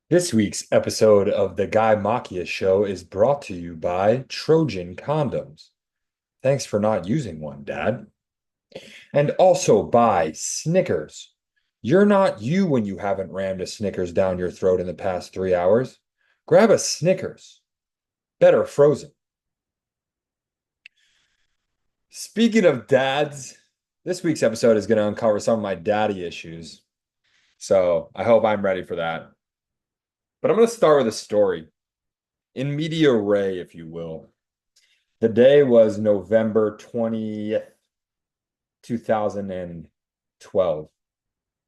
This week's episode of the Guy Macchia Show is brought to you by Trojan Condoms. Thanks for not using one, Dad. And also by Snickers. You're not you when you haven't rammed a Snickers down your throat in the past 3 hours. Grab a Snickers. Better frozen. Speaking of dads, this week's episode is going to uncover some of my daddy issues. So I hope I'm ready for that. But I'm going to start with a story. In media res, if you will. The day was November 20th, 2012,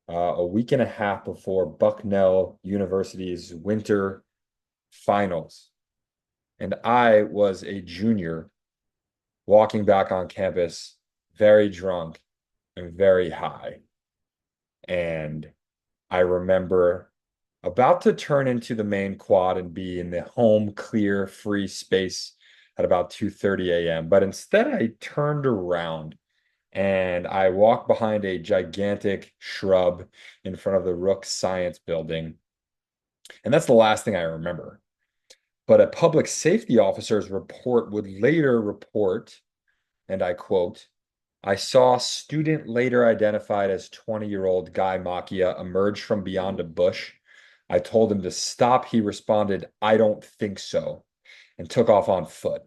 a week and a half before Bucknell University's winter finals. And I was a junior walking back on campus, very drunk and very high. And I remember about to turn into the main quad and be in the home clear free space at about 2:30 a.m. But instead I turned around and I walked behind a gigantic shrub in front of the Rook Science Building. And that's the last thing I remember. But a public safety officer's report would later report, and I quote, I saw student later identified as 20-year-old Guy Macchia emerge from beyond a bush. I told him to stop. He responded, I don't think so, and took off on foot.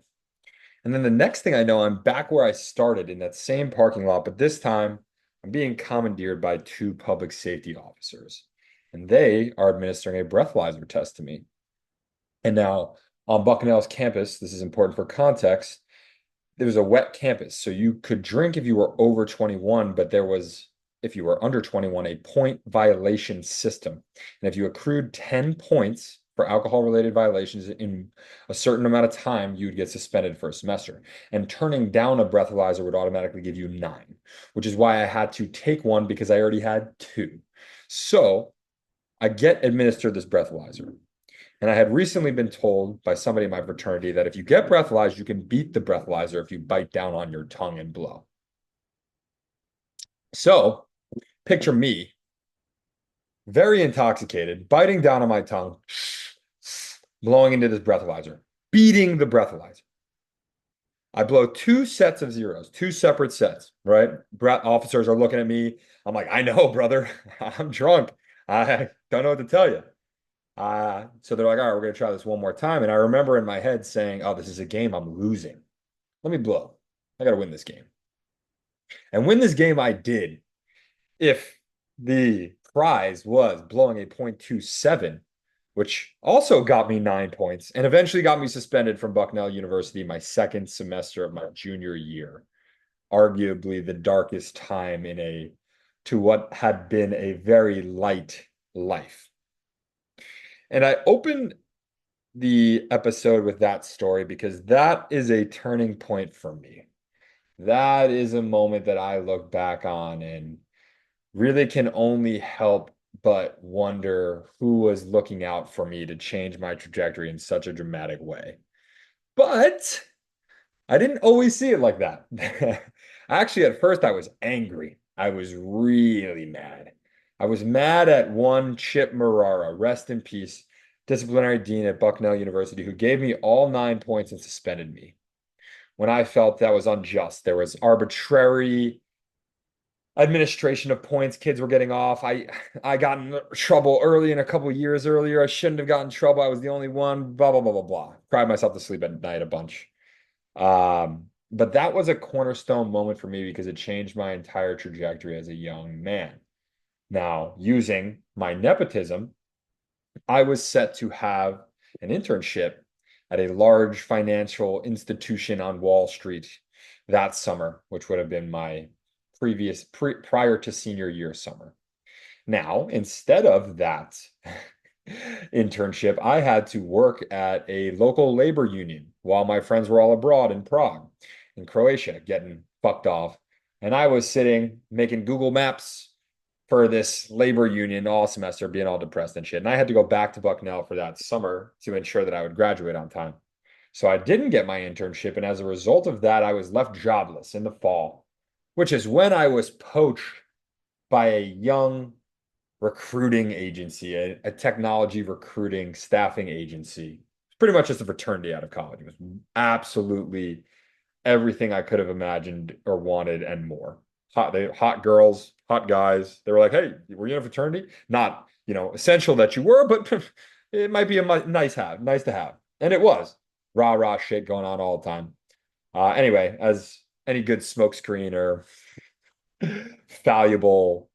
And then the next thing I know, I'm back where I started in that same parking lot, but this time I'm being commandeered by two public safety officers, and they are administering a breathalyzer test to me. And now on Bucknell's campus, this is important for context, there was a wet campus, so you could drink if you were over 21, but there was, if you were under 21, a point violation system. And if you accrued 10 points for alcohol-related violations in a certain amount of time, you would get suspended for a semester. And turning down a breathalyzer would automatically give you 9, which is why I had to take one because I already had 2. So I get administered this breathalyzer. And I had recently been told by somebody in my fraternity that if you get breathalyzed, you can beat the breathalyzer if you bite down on your tongue and blow. So picture me, very intoxicated, biting down on my tongue, blowing into this breathalyzer, beating the breathalyzer. I blow 2 sets of zeros, 2 separate sets, right? Officers are looking at me. I'm like, I know, brother. I'm drunk. I don't know what to tell you. So they're like, all right, we're going to try this one more time. And I remember in my head saying, oh, this is a game I'm losing. Let me blow. I got to win this game. And win this game I did. If the prize was blowing a .27, which also got me 9 points and eventually got me suspended from Bucknell University my second semester of my junior year. Arguably the darkest time to what had been a very light life. And I opened the episode with that story because that is a turning point for me. That is a moment that I look back on and really can only help but wonder who was looking out for me to change my trajectory in such a dramatic way. But I didn't always see it like that. Actually, at first, I was angry. I was really mad. I was mad at one Chip Marara, rest in peace, disciplinary dean at Bucknell University, who gave me all 9 points and suspended me when I felt that was unjust. There was arbitrary administration of points. Kids were getting off. I got in trouble early in a couple years earlier. I shouldn't have gotten in trouble. I was the only one. Blah blah blah blah blah. Cried myself to sleep at night a bunch. But that was a cornerstone moment for me because it changed my entire trajectory as a young man. Now, using my nepotism, I was set to have an internship at a large financial institution on Wall Street that summer, which would have been my prior to senior year summer. Now, instead of that internship, I had to work at a local labor union while my friends were all abroad in Prague, in Croatia, getting fucked off. And I was sitting making Google Maps for this labor union all semester, being all depressed and shit. And I had to go back to Bucknell for that summer to ensure that I would graduate on time. So I didn't get my internship. And as a result of that, I was left jobless in the fall, which is when I was poached by a young recruiting agency, a technology recruiting staffing agency. It's pretty much just a fraternity out of college. It was absolutely everything I could have imagined or wanted and more. Hot girls, hot guys. They were like, "Hey, were you in a fraternity?" Not, essential that you were, but it might be a nice to have. And it was rah rah shit going on all the time. Anyway, as any good smokescreen or valuable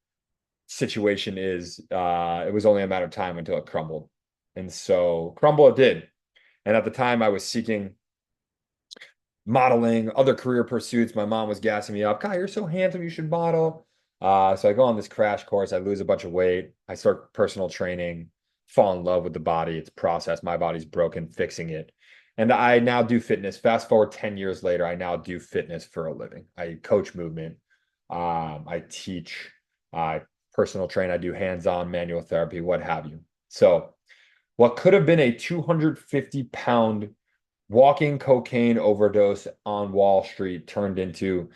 situation is, it was only a matter of time until it crumbled. And so crumble it did. And at the time I was seeking modeling, other career pursuits. My mom was gassing me up. God, you're so handsome. You should model. So I go on this crash course. I lose a bunch of weight. I start personal training, fall in love with the body. It's a process. My body's broken, fixing it. And I now do fitness. Fast forward 10 years later, I now do fitness for a living. I coach movement. I teach, I personal train. I do hands-on manual therapy, what have you. So what could have been a 250-pound walking cocaine overdose on Wall Street turned into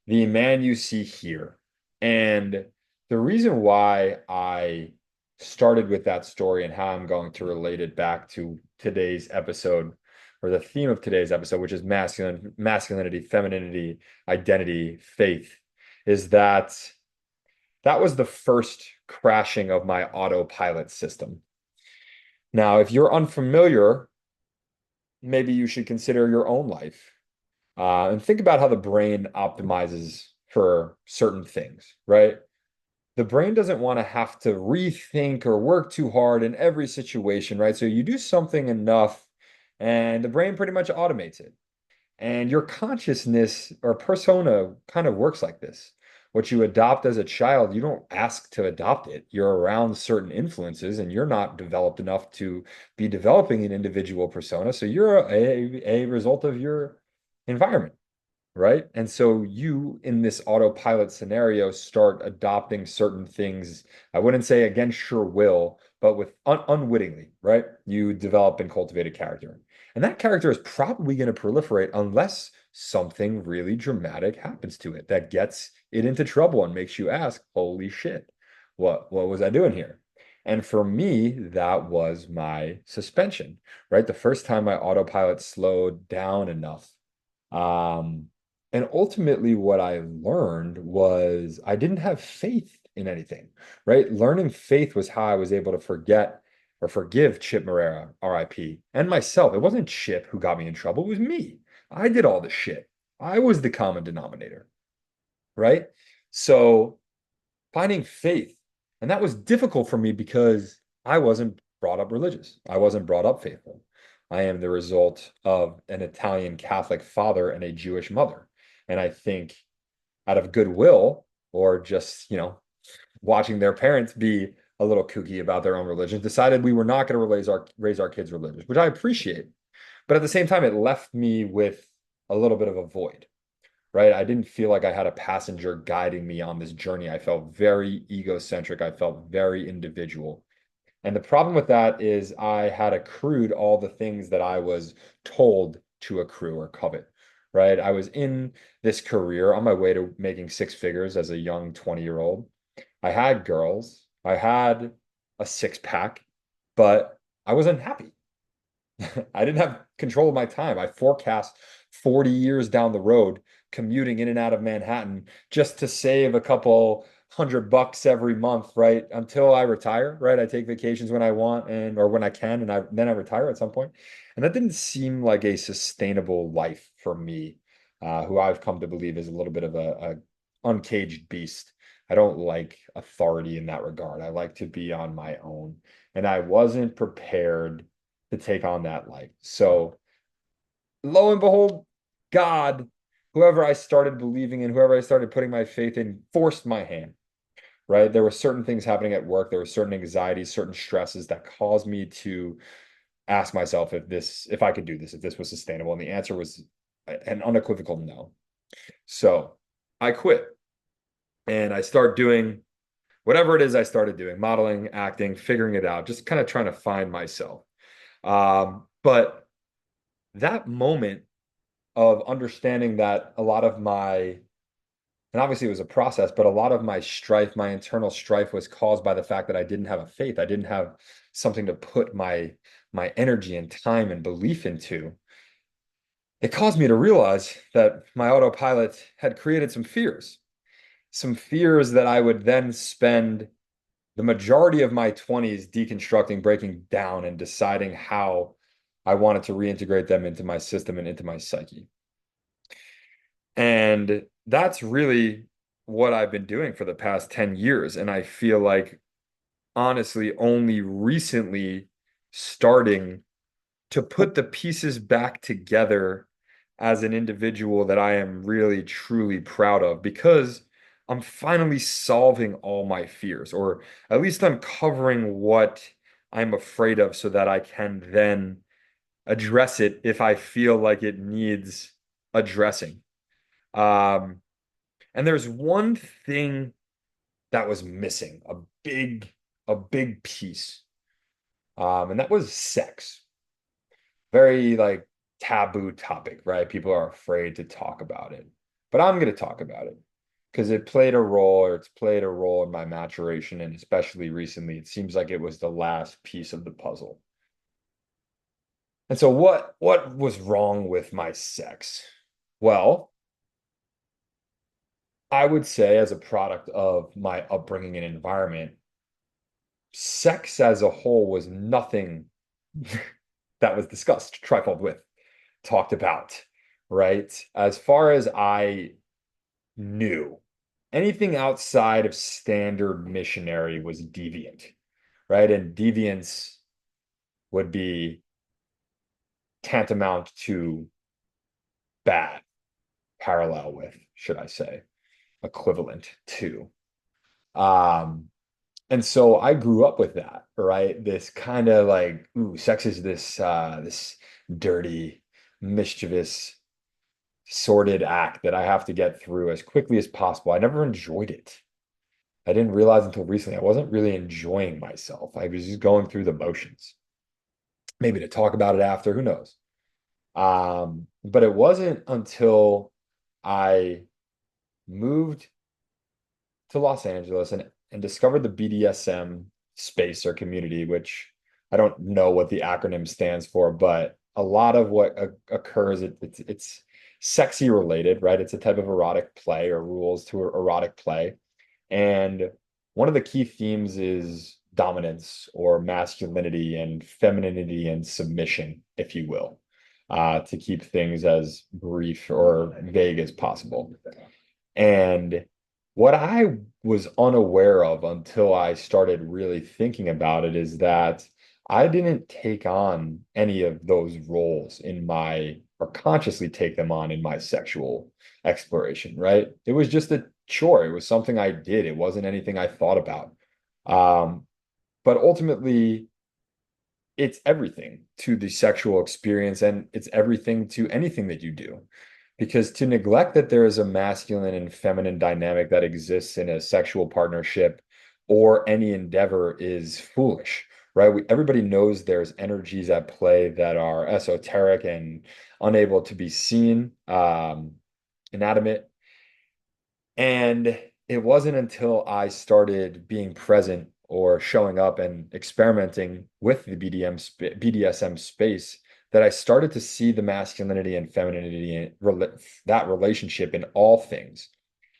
the man you see here. And the reason why I started with that story and how I'm going to relate it back to today's episode or the theme of today's episode, which is masculinity, femininity, identity, faith, is that was the first crashing of my autopilot system. Now, if you're unfamiliar, maybe you should consider your own life. And think about how the brain optimizes for certain things, right? The brain doesn't want to have to rethink or work too hard in every situation, right? So you do something enough, and the brain pretty much automates it. And your consciousness or persona kind of works like this. What you adopt as a child, you don't ask to adopt it. You're around certain influences and you're not developed enough to be developing an individual persona. So you're a result of your environment, right? And so you, in this autopilot scenario, start adopting certain things. I wouldn't say against your will, but with unwittingly, right? You develop and cultivate a character. And that character is probably going to proliferate unless something really dramatic happens to it that gets it into trouble and makes you ask, holy shit, what was I doing here? And for me, that was my suspension, right? The first time my autopilot slowed down enough. Um, and ultimately, what I learned was I didn't have faith in anything, right? Learning faith was how I was able to forget or forgive Chip Morera, RIP, and myself. It wasn't Chip who got me in trouble, it was me. I did all the shit. I was the common denominator, right? So finding faith, and that was difficult for me because I wasn't brought up religious. I wasn't brought up faithful. I am the result of an Italian Catholic father and a Jewish mother. And I think out of goodwill or just, watching their parents be a little kooky about their own religion, decided we were not going to raise our kids religious, which I appreciate. But at the same time, it left me with a little bit of a void, right? I didn't feel like I had a passenger guiding me on this journey. I felt very egocentric. I felt very individual. And the problem with that is I had accrued all the things that I was told to accrue or covet, right? I was in this career on my way to making six figures as a young 20-year-old. I had girls, I had a six pack, but I wasn't happy. I didn't have control of my time. I forecast 40 years down the road, commuting in and out of Manhattan just to save a couple $100 every month, right? Until I retire, right? I take vacations when I want and or when I can, and then I retire at some point. And that didn't seem like a sustainable life for me, who I've come to believe is a little bit of a uncaged beast. I don't like authority in that regard. I like to be on my own. And I wasn't prepared to take on that life. So lo and behold, God, whoever I started believing in, whoever I started putting my faith in, forced my hand, right? There were certain things happening at work. There were certain anxieties, certain stresses that caused me to ask myself if I could do this, if this was sustainable. And the answer was an unequivocal no. So I quit and I start doing whatever it is I started doing, modeling, acting, figuring it out, just kind of trying to find myself. But that moment of understanding that a lot of my And obviously it was a process, but a lot of my strife, my internal strife was caused by the fact that I didn't have a faith. I didn't have something to put my energy and time and belief into. It caused me to realize that my autopilot had created some fears that I would then spend the majority of my 20s deconstructing, breaking down, and deciding how I wanted to reintegrate them into my system and into my psyche. And that's really what I've been doing for the past 10 years. And I feel like, honestly, only recently starting to put the pieces back together as an individual that I am really, truly proud of because I'm finally solving all my fears, or at least I'm covering what I'm afraid of so that I can then address it if I feel like it needs addressing. Um, and there's one thing that was missing, a big piece. And that was sex. Very like taboo topic, right? People are afraid to talk about it. But I'm going to talk about it because it played a role, or it's played a role in my maturation, and especially recently, it seems like it was the last piece of the puzzle. And so what was wrong with my sex? Well, I would say as a product of my upbringing and environment, sex as a whole was nothing that was discussed, trifled with, talked about, right? As far as I knew, anything outside of standard missionary was deviant, right? And deviance would be tantamount to bad, parallel with, should I say, equivalent to. Um, And so I grew up with that, right? This kind of like, ooh, sex is this dirty, mischievous, sordid act that I have to get through as quickly as possible. I never enjoyed it. I didn't realize until recently I wasn't really enjoying myself. I was just going through the motions. Maybe to talk about it after, who knows? But it wasn't until I moved to Los Angeles and discovered the BDSM space or community, which I don't know what the acronym stands for, but a lot of what occurs, it's sexy related, right? It's a type of erotic play or rules to erotic play. And one of the key themes is dominance or masculinity and femininity and submission, if you will, to keep things as brief or vague as possible. And what I was unaware of until I started really thinking about it is that I didn't take on any of those roles in my, or consciously take them on in my sexual exploration, right? It was just a chore. It was something I did. It wasn't anything I thought about. Um, but ultimately, it's everything to the sexual experience and it's everything to anything that you do. Because to neglect that there is a masculine and feminine dynamic that exists in a sexual partnership or any endeavor is foolish, right? Everybody knows there's energies at play that are esoteric and unable to be seen, inanimate. And it wasn't until I started being present or showing up and experimenting with the BDSM space that I started to see the masculinity and femininity and that relationship in all things.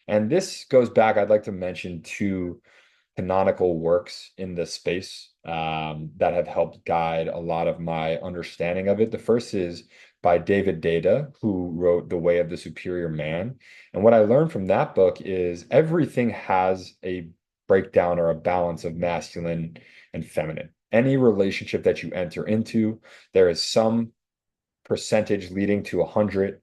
And this goes back, I'd like to mention two canonical works in this space that have helped guide a lot of my understanding of it. The first is by David Data, who wrote The Way of the Superior Man. And what I learned from that book is everything has a breakdown or a balance of masculine and feminine. Any relationship that you enter into, there is some percentage leading to 100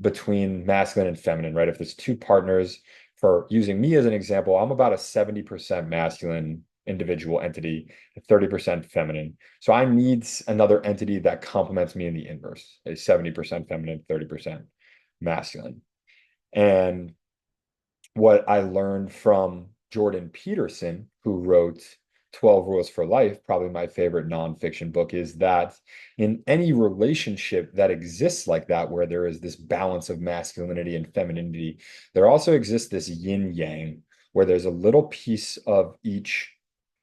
between masculine and feminine, right? If there's two partners, for using me as an example, I'm about a 70% masculine individual entity, 30% feminine. So I need another entity that complements me in the inverse, a 70% feminine, 30% masculine. And what I learned from Jordan Peterson, who wrote 12 Rules for Life, probably my favorite nonfiction book, is that in any relationship that exists like that, where there is this balance of masculinity and femininity, there also exists this yin yang, where there's a little piece of each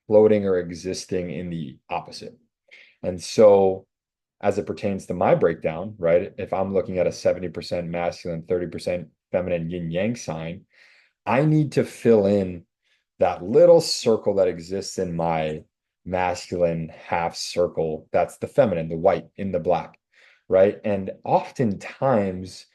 floating or existing in the opposite. And so, as it pertains to my breakdown, right, if I'm looking at a 70% masculine, 30% feminine yin yang sign, I need to fill in that little circle that exists in my masculine half circle. That's the feminine, the white in the black, right? And oftentimes,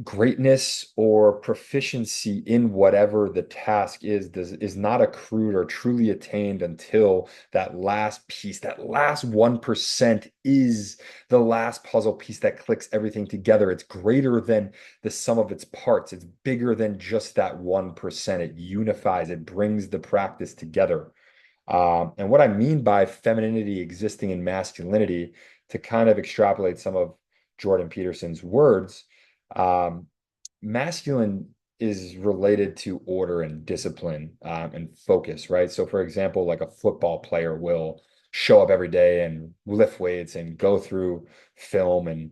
greatness or proficiency in whatever the task is not accrued or truly attained until that last piece, that last 1% is the last puzzle piece that clicks everything together. It's greater than the sum of its parts. It's bigger than just that 1%. It unifies, it brings the practice together. And what I mean by femininity existing in masculinity, to kind of extrapolate some of Jordan Peterson's words, um, masculine is related to order and discipline, and focus, right? So, for example, like a football player will show up every day and lift weights and go through film and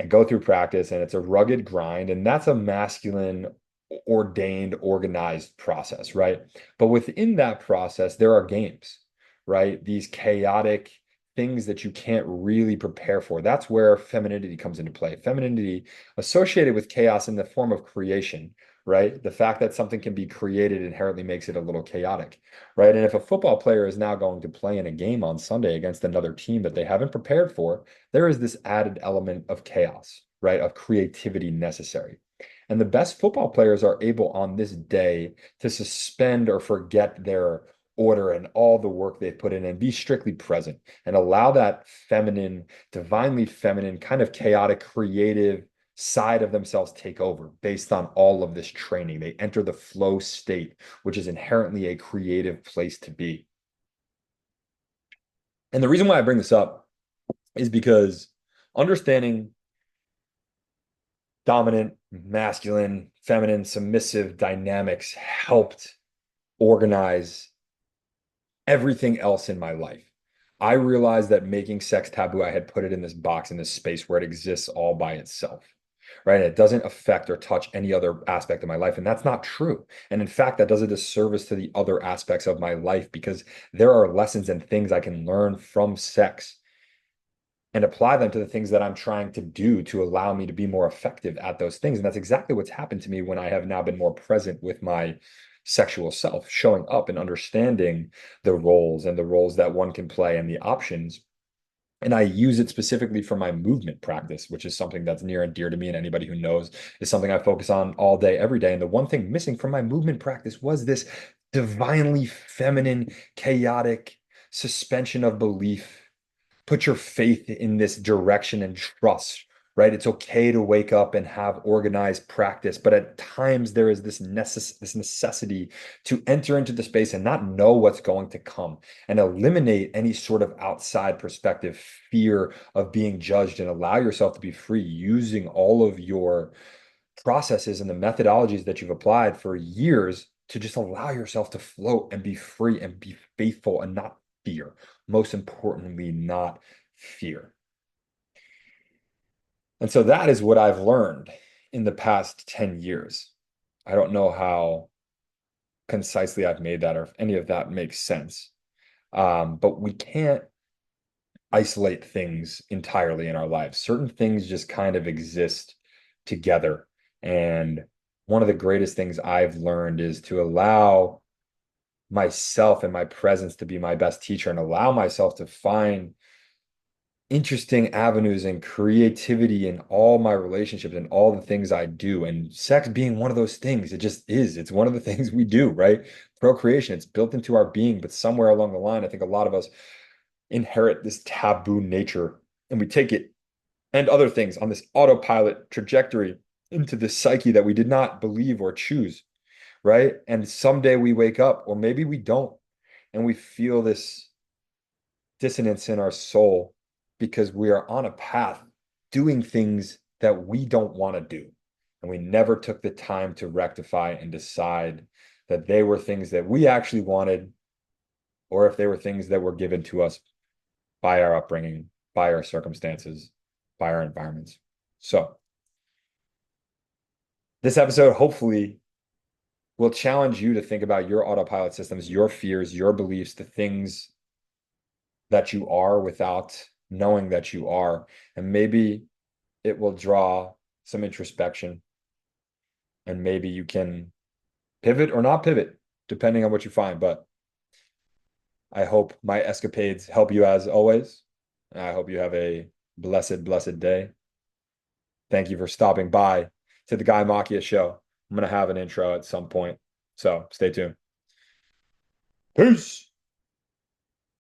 go through practice, and it's a rugged grind, and that's a masculine ordained organized process, right? But within that process there are games, right? These chaotic things that you can't really prepare for. That's where femininity comes into play. Femininity associated with chaos in the form of creation, right? The fact that something can be created inherently makes it a little chaotic, right? And if a football player is now going to play in a game on Sunday against another team that they haven't prepared for, there is this added element of chaos, right? Of creativity necessary. And the best football players are able on this day to suspend or forget their order and all the work they've put in and be strictly present and allow that feminine, divinely feminine, kind of chaotic, creative side of themselves take over based on all of this training. They enter the flow state, which is inherently a creative place to be. And the reason why I bring this up is because understanding dominant, masculine, feminine, submissive dynamics helped organize everything else in my life. I realized that making sex taboo, I had put it in this box, in this space where it exists all by itself, right? It doesn't affect or touch any other aspect of my life. And that's not true. And in fact, that does a disservice to the other aspects of my life because there are lessons and things I can learn from sex and apply them to the things that I'm trying to do to allow me to be more effective at those things. And that's exactly what's happened to me when I have now been more present with my sexual self, showing up and understanding the roles and the roles that one can play and the options. And I use it specifically for my movement practice, which is something that's near and dear to me. And anybody who knows is something I focus on all day, every day. And the one thing missing from my movement practice was this divinely feminine, chaotic suspension of belief. Put your faith in this direction and trust, right? It's okay to wake up and have organized practice, but at times there is this necessity to enter into the space and not know what's going to come and eliminate any sort of outside perspective, fear of being judged, and allow yourself to be free using all of your processes and the methodologies that you've applied for years to just allow yourself to float and be free and be faithful and not fear. Most importantly, not fear. And so that is what I've learned in the past 10 years. I don't know how concisely I've made that or if any of that makes sense. But we can't isolate things entirely in our lives. Certain things just kind of exist together. And one of the greatest things I've learned is to allow myself and my presence to be my best teacher and allow myself to find interesting avenues and creativity in all my relationships and all the things I do. And sex being one of those things, it just is. It's one of the things we do, right? Procreation, it's built into our being, but somewhere along the line, I think a lot of us inherit this taboo nature and we take it and other things on this autopilot trajectory into this psyche that we did not believe or choose, right? And someday we wake up, or maybe we don't, and we feel this dissonance in our soul because we are on a path doing things that we don't want to do. And we never took the time to rectify and decide that they were things that we actually wanted or if they were things that were given to us by our upbringing, by our circumstances, by our environments. So, this episode hopefully will challenge you to think about your autopilot systems, your fears, your beliefs, the things that you are without knowing that you are. And maybe it will draw some introspection, and maybe you can pivot or not pivot, depending on what you find. But I hope my escapades help you as always. And I hope you have a blessed, blessed day. Thank you for stopping by to the Guy Macchia show. I'm going to have an intro at some point. So stay tuned. Peace.